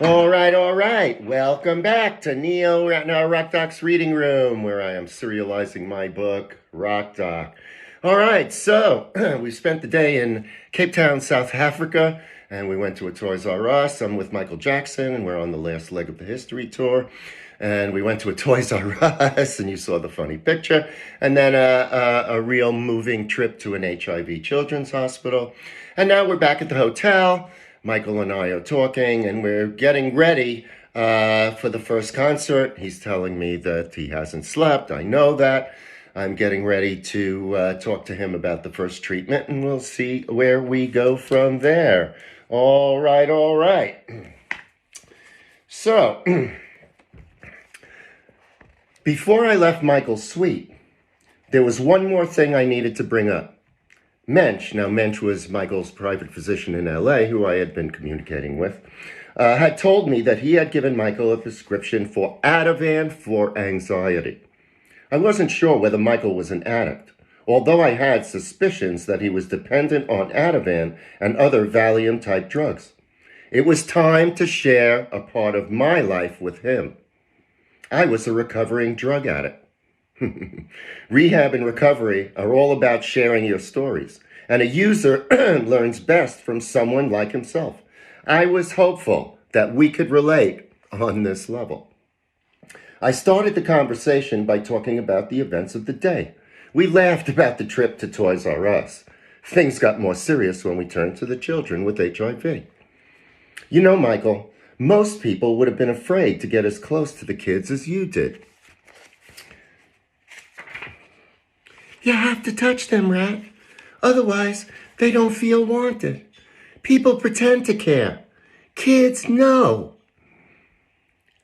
All right. Welcome back to Neo Rock Doc's reading room, where I am serializing my book, Rock Doc. All right, so we spent the day in Cape Town, South Africa, and we went to a Toys R Us. I'm with Michael Jackson, and we're on the last leg of the history tour. And we went to a Toys R Us, and you saw the funny picture. And then a real moving trip to an HIV children's hospital. And now we're back at the hotel. Michael and I are talking, and we're getting ready for the first concert. He's telling me that he hasn't slept. I know that. I'm getting ready to talk to him about the first treatment, and we'll see where we go from there. All right. So, before I left Michael's suite, there was one more thing I needed to bring up. Mensch was Michael's private physician in LA, who I had been communicating with, had told me that he had given Michael a prescription for Ativan for anxiety. I wasn't sure whether Michael was an addict, although I had suspicions that he was dependent on Ativan and other Valium-type drugs. It was time to share a part of my life with him. I was a recovering drug addict. Rehab and recovery are all about sharing your stories, and a user learns best from someone like himself. I was hopeful that we could relate on this level. I started the conversation by talking about the events of the day. We laughed about the trip to Toys R Us. Things got more serious when we turned to the children with HIV. You know, Michael, most people would have been afraid to get as close to the kids as you did. You have to touch them, Rat. Otherwise, they don't feel wanted. People pretend to care. Kids know.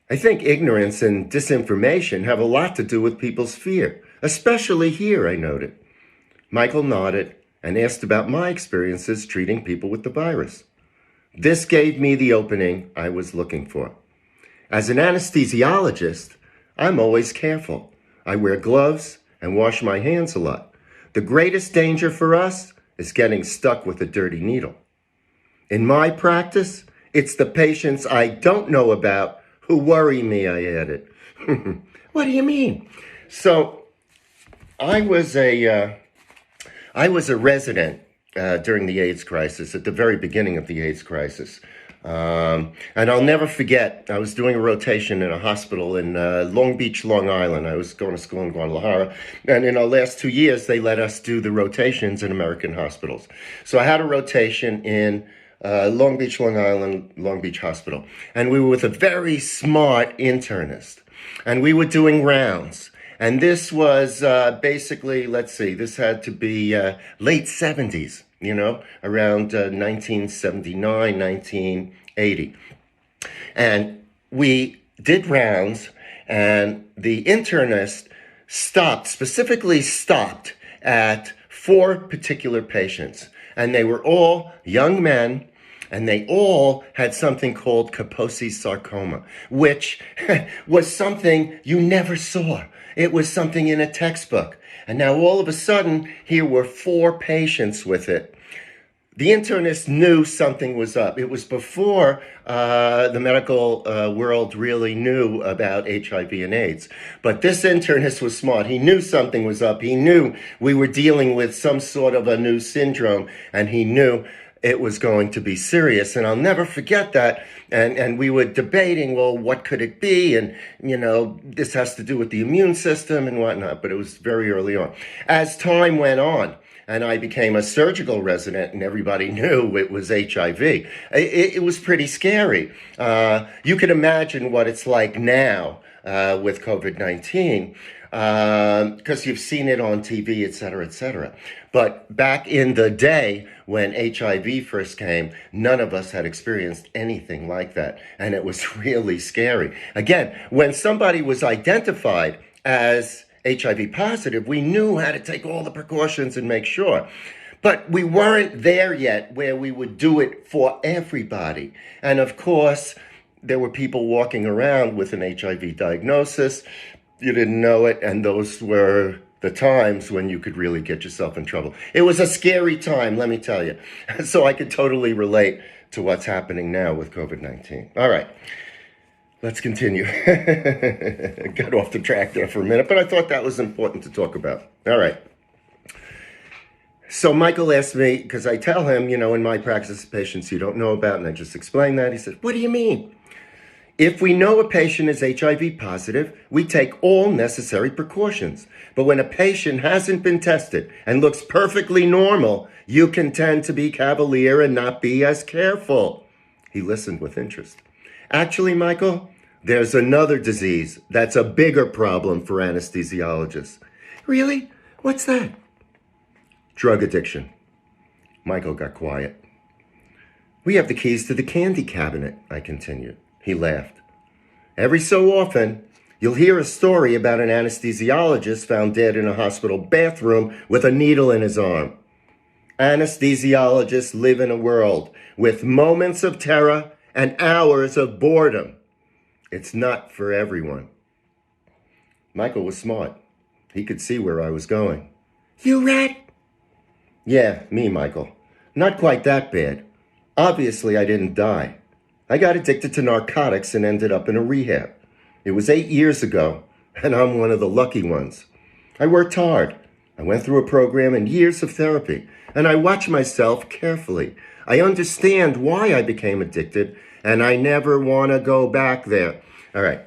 I think ignorance and disinformation have a lot to do with people's fear, especially here, I noted. Michael nodded and asked about my experiences treating people with the virus. This gave me the opening I was looking for. As an anesthesiologist, I'm always careful. I wear gloves and wash my hands a lot. The greatest danger for us is getting stuck with a dirty needle. In my practice, it's the patients I don't know about who worry me, I added. What do you mean? So, I was a resident during the AIDS crisis, at the very beginning of the AIDS crisis. And I'll never forget, I was doing a rotation in a hospital in Long Beach, Long Island. I was going to school in Guadalajara. And in our last 2 years, they let us do the rotations in American hospitals. So I had a rotation in Long Beach, Long Island, Long Beach Hospital. And we were with a very smart internist. And we were doing rounds. And this was basically, this had to be late 70s. Around 1979, 1980. And we did rounds, and the internist specifically stopped at 4 particular patients. And they were all young men, and they all had something called Kaposi's sarcoma, which was something you never saw. It was something in a textbook. And now all of a sudden, here were 4 patients with it. The internist knew something was up. It was before the medical world really knew about HIV and AIDS. But this internist was smart. He knew something was up. He knew we were dealing with some sort of a new syndrome, and he knew it was going to be serious. And I'll never forget that. And we were debating, well, what could it be? And, this has to do with the immune system and whatnot. But it was very early on. As time went on, and I became a surgical resident, and everybody knew it was HIV. It was pretty scary. You can imagine what it's like now with COVID-19, because you've seen it on TV, et cetera, et cetera. But back in the day when HIV first came, none of us had experienced anything like that. And it was really scary. Again, when somebody was identified as HIV positive, we knew how to take all the precautions and make sure. But we weren't there yet where we would do it for everybody. And of course, there were people walking around with an HIV diagnosis. You didn't know it, and those were the times when you could really get yourself in trouble. It was a scary time, let me tell you. So I could totally relate to what's happening now with COVID-19. All right, let's continue. Got off the track there for a minute, but I thought that was important to talk about. All right. So Michael asked me, because I tell him, in my practice, patients you don't know about, and I just explained that. He said, what do you mean? If we know a patient is HIV positive, we take all necessary precautions. But when a patient hasn't been tested and looks perfectly normal, you can tend to be cavalier and not be as careful. He listened with interest. Actually, Michael, there's another disease that's a bigger problem for anesthesiologists. Really? What's that? Drug addiction. Michael got quiet. We have the keys to the candy cabinet, I continued. He laughed. Every so often, you'll hear a story about an anesthesiologist found dead in a hospital bathroom with a needle in his arm. Anesthesiologists live in a world with moments of terror and hours of boredom. It's not for everyone. Michael was smart. He could see where I was going. You rat? Yeah, me, Michael. Not quite that bad. Obviously, I didn't die. I got addicted to narcotics and ended up in a rehab. It was 8 years ago, and I'm one of the lucky ones. I worked hard. I went through a program and years of therapy, and I watch myself carefully. I understand why I became addicted, and I never want to go back there. All right.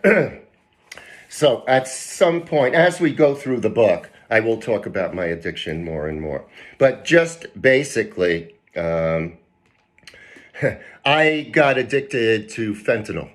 So at some point, as we go through the book, I will talk about my addiction more and more. But just basically, I got addicted to fentanyl.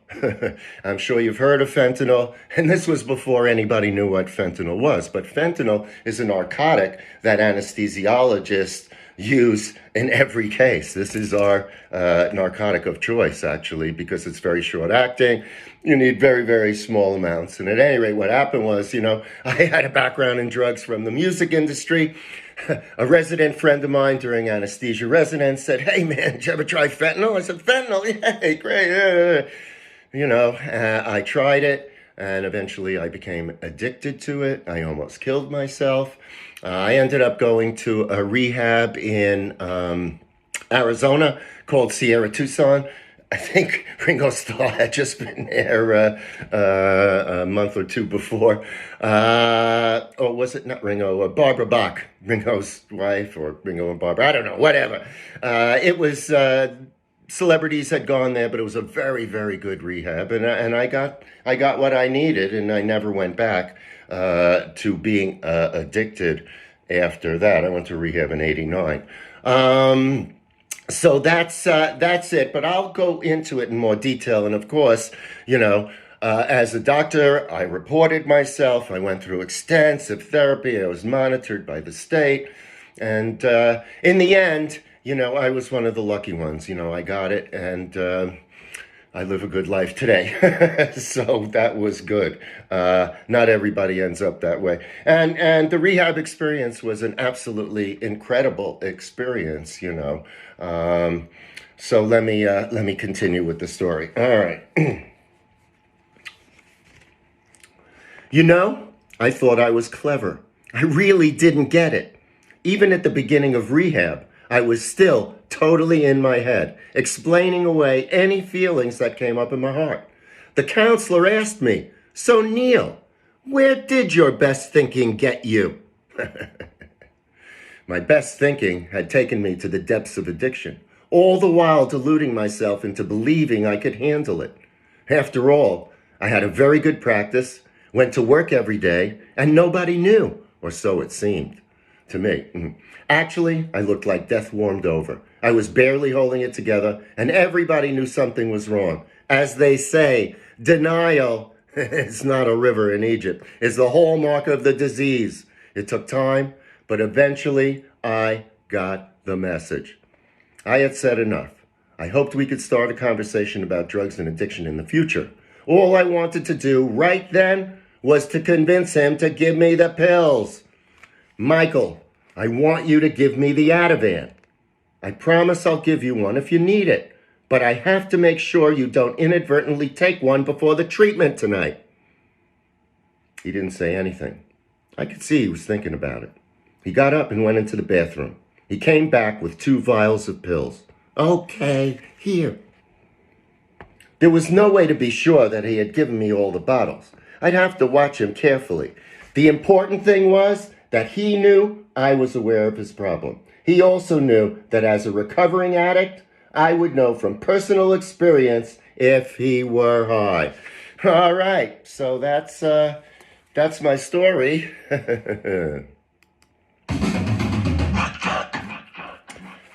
I'm sure you've heard of fentanyl, and this was before anybody knew what fentanyl was. But fentanyl is a narcotic that anesthesiologists use in every case. This is our narcotic of choice, actually, because it's very short acting. You need very, very small amounts. And at any rate, what happened was, I had a background in drugs from the music industry. A resident friend of mine during anesthesia residence said, hey, man, did you ever try fentanyl? I said, fentanyl? Yeah, great. I tried it, and eventually I became addicted to it. I almost killed myself. I ended up going to a rehab in Arizona called Sierra Tucson. I think Ringo Starr had just been there a month or two before. Or was it not Ringo? Barbara Bach, Ringo's wife, or Ringo and Barbara. I don't know, whatever. It was celebrities had gone there, but it was a very, very good rehab. And I got what I needed, and I never went back to being addicted after that. I went to rehab in '89. So that's it, but I'll go into it in more detail. And of course, as a doctor, I reported myself. I went through extensive therapy. I was monitored by the state. And in the end, I was one of the lucky ones. I got it, and I live a good life today. So that was good. Not everybody ends up that way. And the rehab experience was an absolutely incredible experience, So let me continue with the story. All right. I thought I was clever. I really didn't get it. Even at the beginning of rehab, I was still totally in my head, explaining away any feelings that came up in my heart. The counselor asked me, so Neil, where did your best thinking get you? My best thinking had taken me to the depths of addiction, all the while deluding myself into believing I could handle it. After all, I had a very good practice, went to work every day, and nobody knew, or so it seemed to me. Actually, I looked like death warmed over. I was barely holding it together, and everybody knew something was wrong. As they say, denial is not a river in Egypt. It's the hallmark of the disease. It took time, but eventually I got the message. I had said enough. I hoped we could start a conversation about drugs and addiction in the future. All I wanted to do right then was to convince him to give me the pills. Michael, I want you to give me the Ativan. I promise I'll give you one if you need it, but I have to make sure you don't inadvertently take one before the treatment tonight. He didn't say anything. I could see he was thinking about it. He got up and went into the bathroom. He came back with 2 vials of pills. Okay, here. There was no way to be sure that he had given me all the bottles. I'd have to watch him carefully. The important thing was that he knew I was aware of his problem. He also knew that as a recovering addict, I would know from personal experience if he were high. All right, so that's my story.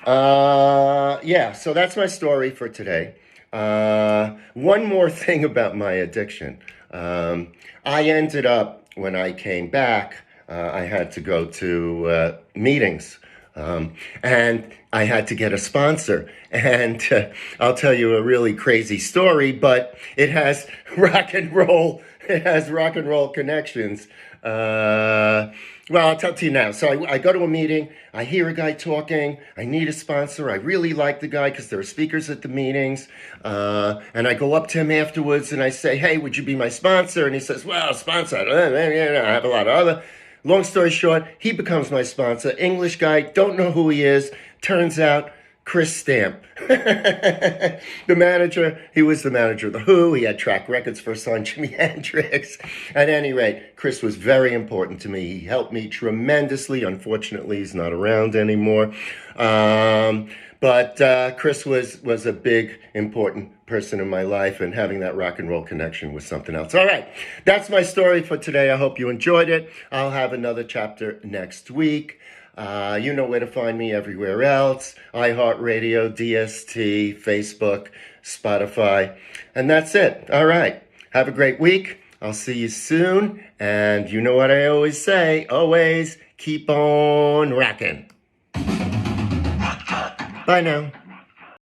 So that's my story for today. One more thing about my addiction. I ended up, when I came back, I had to go to meetings. And I had to get a sponsor. And I'll tell you a really crazy story, but it has rock and roll connections. Well, I'll tell it to you now. So I go to a meeting, I hear a guy talking, I need a sponsor, I really like the guy because there are speakers at the meetings, and I go up to him afterwards and I say, hey, would you be my sponsor? And he says, well, sponsor, I have a lot of other. Long story short, he becomes my sponsor, English guy, don't know who he is, turns out Chris Stamp. The manager, he was the manager of The Who. He had track records for his son, Jimi Hendrix. At any rate, Chris was very important to me. He helped me tremendously. Unfortunately, he's not around anymore. But Chris was a big, important person in my life, and having that rock and roll connection was something else. All right, that's my story for today. I hope you enjoyed it. I'll have another chapter next week. You know where to find me everywhere else. iHeartRadio, DST, Facebook, Spotify. And that's it. All right. Have a great week. I'll see you soon. And you know what I always say. Always keep on rocking. Bye now.